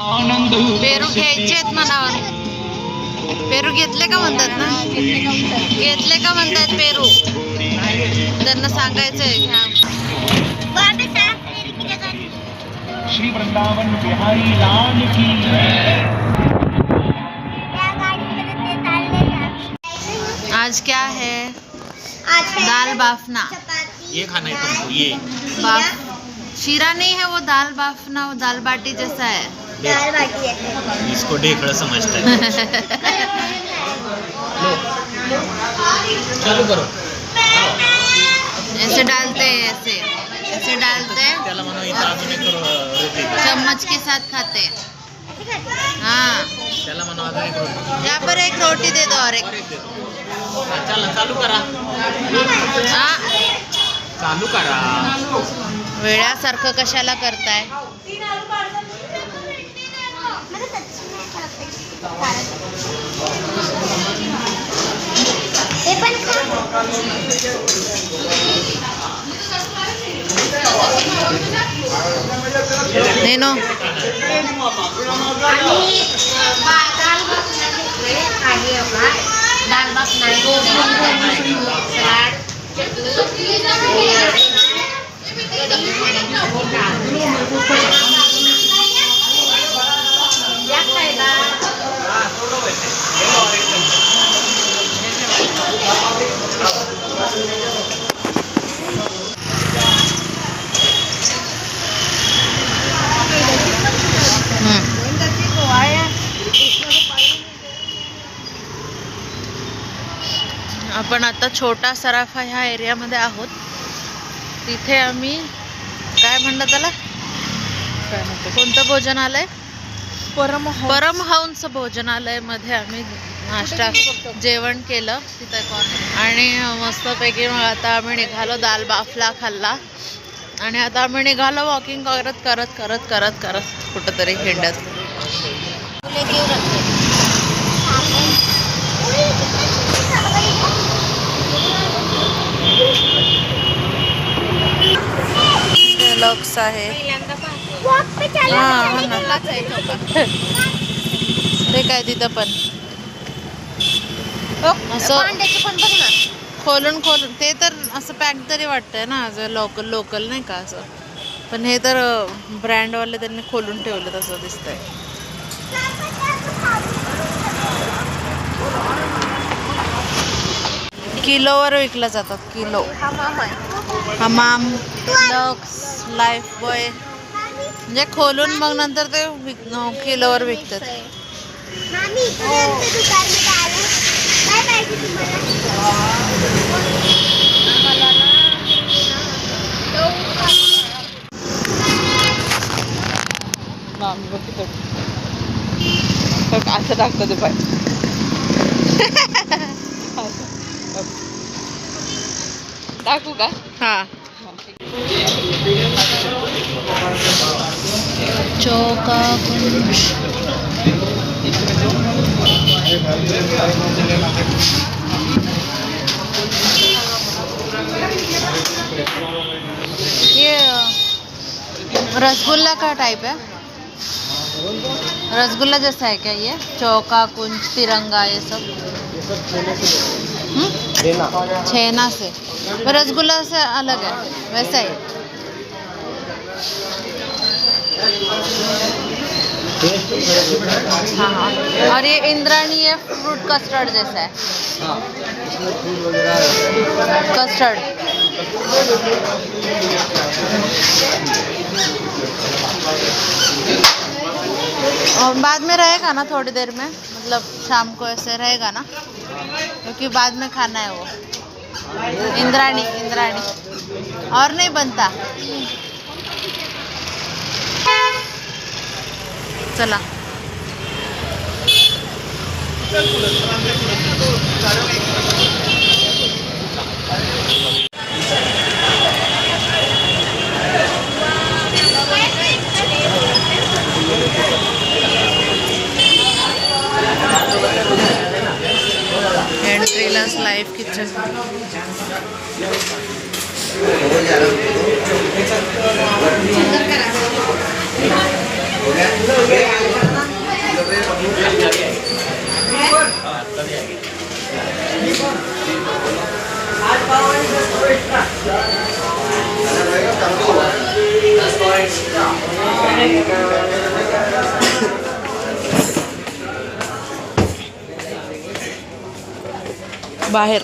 पेरू घ्यायचेत मनावर. पेरू घेतले का म्हणतात ना, घेतले का म्हणतात पेरू. त्यांना सांगायचंय घ्या. श्री वृंदावन बिहारी लाल की। आज क्या है? दाल बाफना। ये खाना है तुमको, ये बाफ शीरा नहीं है वो, दाल बाफना, वो दाल बाटी जैसा है। दाल बाटी है। इसको ढेकड़ा समझता है। चालू करो। ऐसे डालते हैं, ऐसे ऐसे डालते हैं, चम्मच के साथ खाते हैं। हाँ, यहाँ पर एक रोटी दे दो और एक। चालू करा, हाँ, चालू करा। वेड्यासारखं कशाला करताय? नेनो दाल बाफना, आपण आता छोटा सराफा ह्या एरियामध्ये आहोत. तिथे आम्ही काय म्हणलं त्याला, कोणतं भोजनालय? परमहंस भोजनालय मध्ये आम्ही नाश्ता जेवण केलं तिथे आणि मस्तपैकी मग आता आम्ही निघालो. दाल बाफला खाल्ला आणि आता आम्ही निघालो वॉकिंग करत करत करत करत करत कुठंतरी हिंडत. लक्स आहे. ते काय तिथं पण असं खोलून खोलून ते तर असं पॅक तरी वाटतंय ना, असं लोकल लोकल नाही का असं. पण हे तर ब्रँडवाले त्यांनी खोलून ठेवलं तसं दिसतंय. किलोवर विकलं जातात, किलो. हमाम, लक्स, लाईफ बॉय म्हणजे खोलून मग नंतर ते किलोवर विकतात. असं टाकतो ते पाय. टाकू का? हा. चौका कुंज. ये रसगुल्ला का टाइप है? रसगुल्ला जैसा है क्या ये? चौका कुंज, तिरंगा, ये सब छेना से। रसगुल्ला से अलग है वैसा ही। हाँ हाँ, और ये इंद्राणी है, फ्रूट कस्टर्ड जैसा है। कस्टर्ड और बाद में रहेगा ना थोड़ी देर में, मतलब शाम को ऐसे रहेगा ना, क्योंकि बाद में खाना है वो। इंद्राणी, इंद्राणी और नहीं बनता। चला एंट्रीलाच लाइव किचन. बाहेर